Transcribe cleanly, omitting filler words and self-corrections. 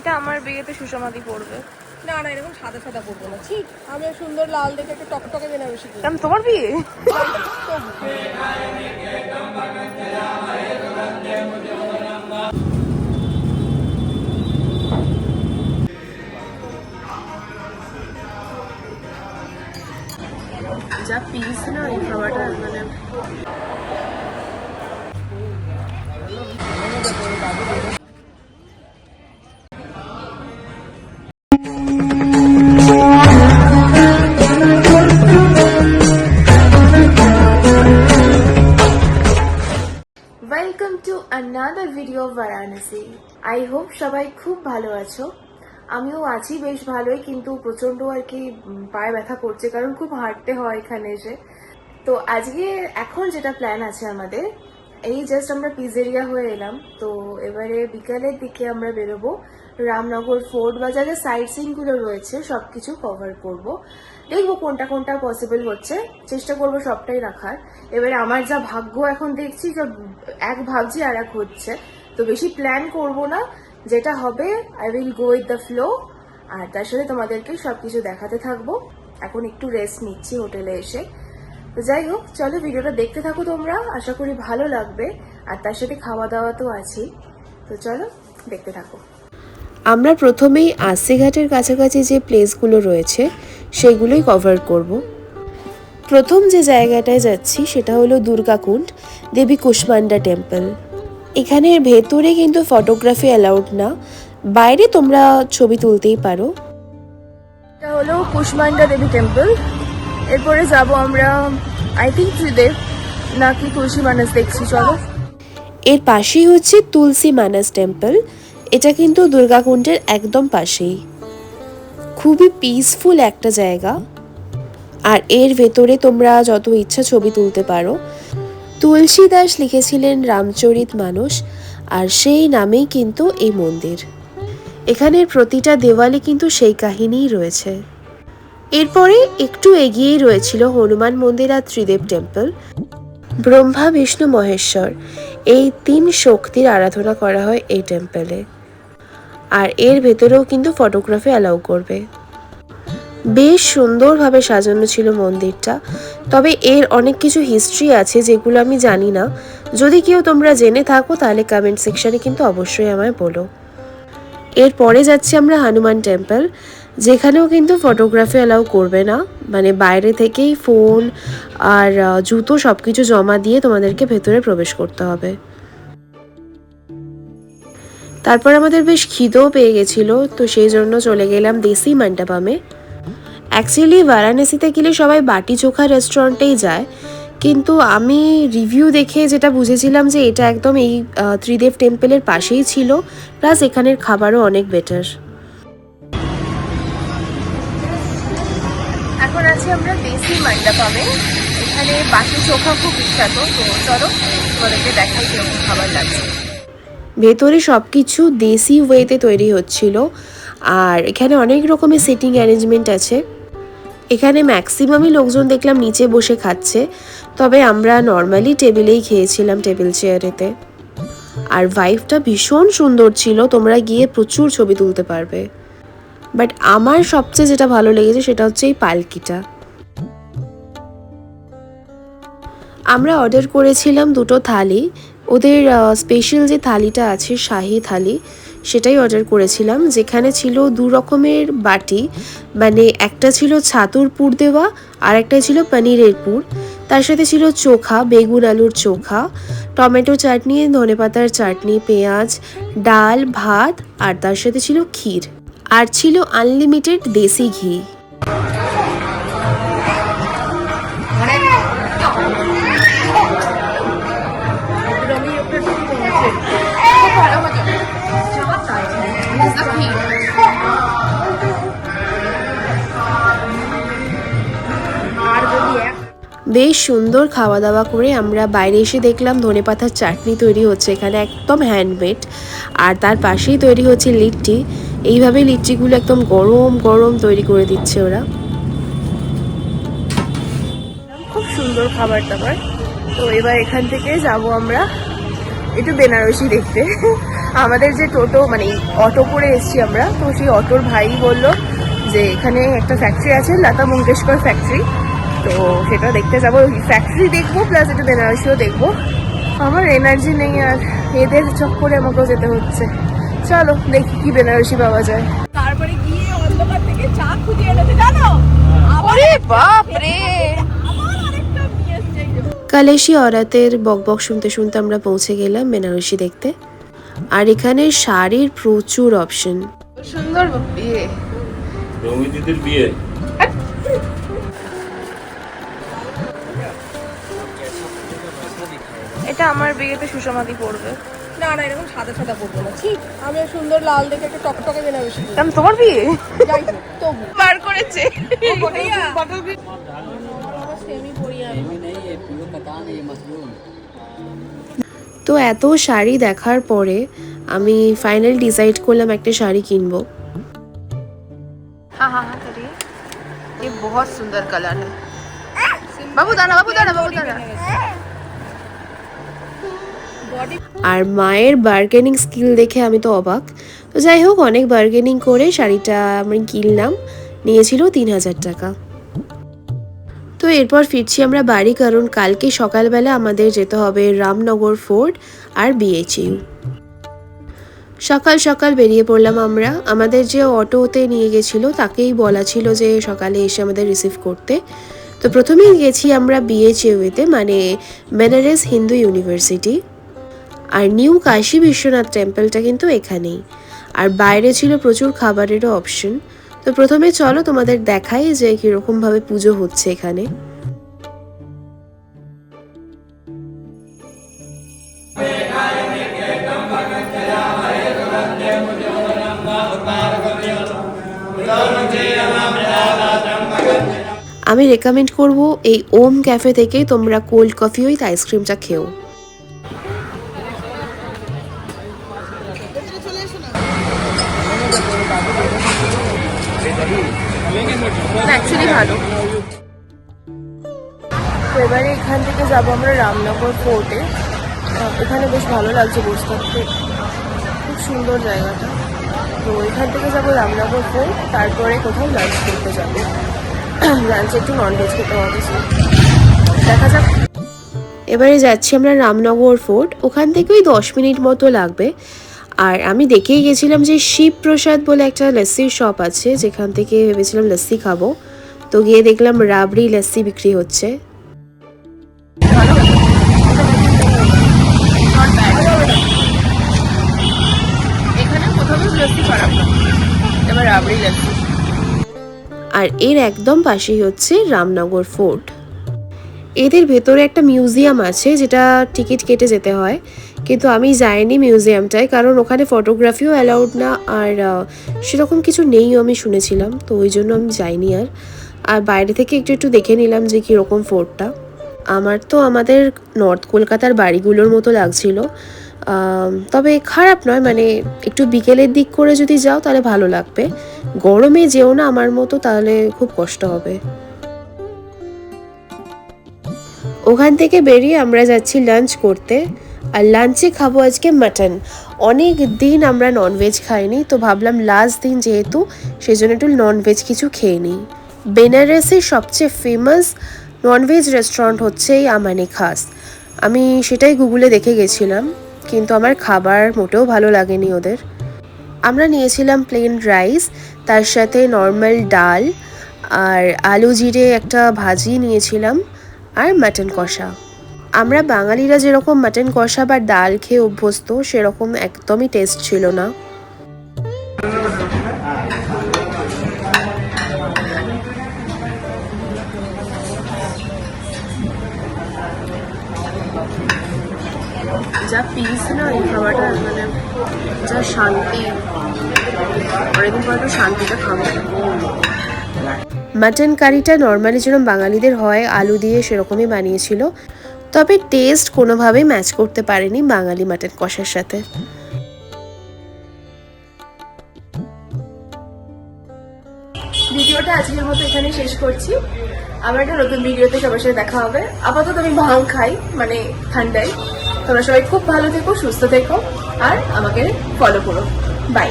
এটা আমার বিয়েতে সুষমাদি পড়বে। না না, এরকম সাদা সাদা পরবো না, ঠিক আমি সুন্দর লাল দেখে একটা টকটকে বেনারসি পরবো। কারণ তোমার বিয়ে। যা পিস না এই খাবারটা মানে welcome to another video Varanasi. I hope সবাই খুব ভালো আছো। আমিও আছি বেশ ভালোই, কিন্তু প্রচন্ড আর কি পায়ে ব্যথা করছে, কারণ খুব হাঁটতে হয় এখানে এসে। তো আজকে এখন যেটা প্ল্যান আছে আমাদের, এই জাস্ট আমরা পিজেরিয়া হয়ে এলাম, তো এবারে বিকালের দিকে আমরা বেরোবো রামনগর ফোর্ট বা যা যা সাইট সিইং গুলো রয়েছে সবকিছু কভার করব। দেখবো কোনটা কোনটা পসিবল হচ্ছে, চেষ্টা করব সবটাই রাখার। এবারে আমার যা ভাগ্য এখন দেখছি, যে এক ভাবছি আর এক হচ্ছে, তো বেশি প্ল্যান করব না, যেটা হবে I will go with the flow. আর তার সাথে তোমাদেরকে সবকিছু দেখাতে থাকবো। এখন একটু রেস্ট নিচ্ছি হোটেলে এসে। তো যাই হোক, চলো ভিডিওটা দেখতে থাকো তোমরা, আশা করি ভালো লাগবে। আর তার সাথে খাওয়া দাওয়া তো আছেই, তো চলো দেখতে থাকো। আমরা প্রথমেই আশিঘাটের কাছাকাছি যে প্লেসগুলো রয়েছে সেগুলোই কভার করব। প্রথম যে জায়গাটায় যাচ্ছি সেটা হলো দুর্গাকুণ্ড দেবী কুষ্মান্ডা টেম্পল। এখানের ভেতরে কিন্তু ফটোগ্রাফি অ্যালাউড না, বাইরে তোমরা ছবি তুলতেই পারো। এটা হলো কুষ্মান্ডা দেবী টেম্পল। এরপরে যাব আমরা আই থিঙ্ক ত্রিদেব নাকি তুলসী মানস দেখছি, চলো। এর পাশেই হচ্ছে তুলসী মানস টেম্পল। এটা কিন্তু দুর্গাকুণ্ডের একদম পাশেই। খুবই পিসফুল একটা জায়গা, আর এর ভেতরে তোমরা যত ইচ্ছা ছবি তুলতে পারো। তুলসী দাস লিখেছিলেন রামচরিত মানস, আর সেই নামেই কিন্তু এই মন্দির। এখানের প্রতিটা দেওয়ালে কিন্তু সেই কাহিনীই রয়েছে। এরপরে একটু এগিয়েই রয়েছিল হনুমান মন্দির আর ত্রিদেব টেম্পল। ব্রহ্মা বিষ্ণু মহেশ্বর এই তিন শক্তির আরাধনা করা হয় এই টেম্পলে। আর এর ভেতরেও কিন্তু ফটোগ্রাফি অ্যালাউ করবে। বেশ সুন্দরভাবে সাজানো ছিল মন্দিরটা, তবে এর অনেক কিছু হিস্ট্রি আছে যেগুলো আমি জানি না। যদি কেউ তোমরা জেনে থাকো তাহলে কমেন্ট সেকশনে কিন্তু অবশ্যই আমায় বলো। এরপরে যাচ্ছি আমরা হনুমান টেম্পল, যেখানেও কিন্তু ফটোগ্রাফি অ্যালাউ করবে না, মানে বাইরে থেকেই ফোন আর জুতো সব কিছু জমা দিয়ে তোমাদেরকে ভেতরে প্রবেশ করতে হবে। তারপর আমাদের বেশ খিদেও পেয়ে গেছিলো, তো সেই জন্য চলে গেলাম দেশি মণ্ডপমে। অ্যাকচুয়ালি বারাণসীতে গেলে সবাই বাটি চোখা রেস্টুরেন্টেই যায়, কিন্তু আমি রিভিউ দেখে যেটা বুঝেছিলাম যে এটা একদম এই ত্রিদেব টেম্পলের পাশেই ছিল, প্লাস এখানের খাবারও অনেক বেটার। এখন আছি আমরা দেশি মণ্ডপমে। এখানে বাটি চোখা খুব বিখ্যাত, তো চলো তোমাদেরকে দেখাই কিরকম খাবার লাগছে। ভেতরে সব কিছু দেশি ওয়েতে তৈরি হচ্ছিল, আর এখানে অনেক রকমের সিটিং অ্যারেঞ্জমেন্ট আছে। এখানে ম্যাক্সিমামই লোকজন দেখলাম নিচে বসে খাচ্ছে, তবে আমরা নর্মালি টেবিলেই খেয়েছিলাম, টেবিল চেয়ারেতে। আর ভাইবটা ভীষণ সুন্দর ছিল, তোমরা গিয়ে প্রচুর ছবি তুলতে পারবে। বাট আমার সবচেয়ে যেটা ভালো লেগেছে সেটা হচ্ছে এই পালকিটা। আমরা অর্ডার করেছিলাম দুটো থালি। ওদের স্পেশাল যে থালিটা আছে শাহী থালি, সেটাই অর্ডার করেছিলাম, যেখানে ছিল দু রকমের বাটি, মানে একটা ছিল ছাতুর পুর দেওয়া আর একটা ছিল পনিরের পুর। তার সাথে ছিল চোখা, বেগুন আলুর চোখা, টমেটো চাটনি, ধনেপাতার চাটনি, পেঁয়াজ, ডাল, ভাত, আর তার সাথে ছিল ক্ষীর, আর ছিল আনলিমিটেড দেশি ঘি। বেশ সুন্দর খাওয়া দাওয়া করে আমরা বাইরে এসে দেখলাম ধনেপাতার চাটনি তৈরি হচ্ছে এখানে, একদম হ্যান্ডমেড। আর তার পাশেই তৈরি হচ্ছে লিট্টি। এইভাবে লিট্টিগুলো একদম গরম গরম তৈরি করে দিচ্ছে ওরা। খুব সুন্দর খাবার দাবার। তো এবার এখান থেকে যাব আমরা একটু বেনারসি দেখতে। আমাদের যে টোটো মানে অটো করে এসেছি আমরা, তো সেই অটোর ভাই বলল যে এখানে একটা ফ্যাক্টরি আছে, লতা মঙ্গেশকর ফ্যাক্টরি, তো সেটা দেখতে যাবো। ফ্যাক্টরি দেখবো প্লাস এটা বেনারসিও দেখবো। আমার এনার্জি নেই আর, এদের চক্করে আমাকেও যেতে হচ্ছে। চলো দেখি কি বেনারসি পাওয়া যায়। তারপরে গিয়ে অন্ধকার থেকে চা খুঁজে এনেছে জানো। আরে বাপ রে, আবার আরেকটা নিয়ে এসছে। কালেশি অরাতের বকবক শুনতে শুনতে আমরা পৌঁছে গেলাম বেনারসি দেখতে। আর এখানে শাড়ির প্রচুর অপশন। সুন্দর বিয়ে, রমি দিদির বিয়ে। এটা আমার বিয়েতে সুষমাদি পড়বে। না না, এরকম সাদা সাদা পরবো না, ঠিক আমি সুন্দর লাল দেখে একটা টকটকে বেনারসি পরবো। কারণ তোমার বিয়ে যাই হোক, তবু বার করেছে। সেমি পরি আমি। তো এত শাড়ি দেখার পরে আমি ফাইনাল ডিসাইড করলাম একটা শাড়ি কিনবো। हाँ हाँ हाँ करिए, ये बहुत सुंदर कलर है। बाबू दाना बाबू दाना बाबू दाना। বডি আর মায়ের বার্গেনিং স্কিল দেখে আমি তো অবাক। তো যাই হোক, অনেক বার্গেনিং করে শাড়িটা আমি কিনলাম, নিয়েছিল 3,000 টাকা। তো এরপর ফিরছি আমরা বাড়ি, কারণ কালকে সকালবেলা আমাদের যেতে হবে রামনগর ফোর্ট আর BHU। সকাল সকাল বেরিয়ে পড়লাম আমরা। আমাদের যে অটোতে নিয়ে গেছিলো তাকেই বলা ছিল যে সকালে এসে আমাদের রিসিভ করতে। তো প্রথমেই গেছি আমরা BHU-তে, মানে বেনারস হিন্দু ইউনিভার্সিটি। আর নিউ কাশী বিশ্বনাথ টেম্পলটা কিন্তু এখানেই। আর বাইরে ছিল প্রচুর খাবারেরও অপশন। তো প্রথমে চলো তোমাদের দেখাই যে কীরকমভাবে পুজো হচ্ছে এখানে। আমি রেকমেন্ড করব এই ওম ক্যাফে থেকে তোমরা কোল্ড কফি উইথ আইসক্রিমটা খেও। অ্যাকচুয়ালি ভালো। তো এবারে এখান থেকে যাবো আমরা রামনগর ফোর্টে। এখানে বেশ ভালো লাগছে বসে থাকতে, খুব সুন্দর জায়গাটা। তো এখান থেকে যাবো রামনগর ফোর্ট, তারপরে কোথাও লাঞ্চ করতে যাবো। লাঞ্চে একটু ননভেজ খেতে হবে, দেখা যাক। এবারে যাচ্ছি আমরা রামনগর ফোর্ট, ওখান থেকে ওই 10 মিনিট মতো লাগবে। আর আমি দেখেই গেছিলাম যে শিবপ্রসাদ বলে একটা লস্যির শপ আছে, যেখান থেকে ভেবেছিলাম লস্যি খাবো। তো গিয়ে দেখলাম রাবড়ি লস্যি বিক্রি হচ্ছে। এখানে কোথাও লস্যি খারাপ না, এবার রাবড়ি লস্যি। আর এর একদম পাশেই হচ্ছে রামনগর ফোর্ট। এদের ভেতরে একটা মিউজিয়াম আছে যেটা টিকিট কেটে যেতে হয়, কিন্তু আমি যাইনি মিউজিয়ামটায়, কারণ ওখানে ফটোগ্রাফিও অ্যালাউড না, আর সেরকম কিছু নেইও আমি শুনেছিলাম, তো ওই জন্য আমি যাইনি। আর বাইরে থেকে একটু একটু দেখে নিলাম যে কীরকম ফোর্টটা। আমার তো আমাদের নর্থ কলকাতার বাড়িগুলোর মতো লাগছিল, তবে খারাপ নয়, মানে একটু বিকেলের দিক করে যদি যাও তাহলে ভালো লাগবে। গরমে যেও না আমার মতো, তাহলে খুব কষ্ট হবে। ওখান থেকে বেরিয়ে আমরা যাচ্ছি লাঞ্চ করতে। আর লাঞ্চে খাবো আজকে মাটন। অনেক দিন আমরা ননভেজ খাইনি, তো ভাবলাম লাস্ট দিন যেহেতু, সেজন্য একটু ননভেজ কিছু খেয়ে নিই। বেনারসের সবচেয়ে ফেমাস ননভেজ রেস্টুরেন্ট হচ্ছে এই আমানি খাস। আমি সেটাই গুগলে দেখে গেছিলাম, কিন্তু আমার খাবার মোটেও ভালো লাগেনি ওদের। আমরা নিয়েছিলাম প্লেন রাইস, তার সাথে নর্মাল ডাল, আর আলু জিরে একটা ভাজি নিয়েছিলাম, আর মাটন কষা। আমরা বাঙালিরা যেরকম মাটন কষা বা ডাল খেয়ে অভ্যস্ত, সেরকম একদমই টেস্ট ছিল না। যা পিস না এই খাবারটা, মানে যা শান্তি, অনেকদিন পর তো শান্তিটা খাবো। মাটন কারিটা নর্মালি যেরকম বাঙালিদের হয় আলু দিয়ে, সেরকমই বানিয়েছিল, তবে টেস্ট কোনোভাবেই ম্যাচ করতে পারেনি বাঙালি মাটন কষার সাথে। ভিডিওটা আজকের মতো এখানে শেষ করছি। আবার একটা নতুন ভিডিওতে সবার সাথে দেখা হবে। আপাতত আমি ভাং খাই, মানে ঠান্ডায়। তোমরা সবাই খুব ভালো থেকো, সুস্থ থেকো, আর আমাকে ফলো করো। বাই।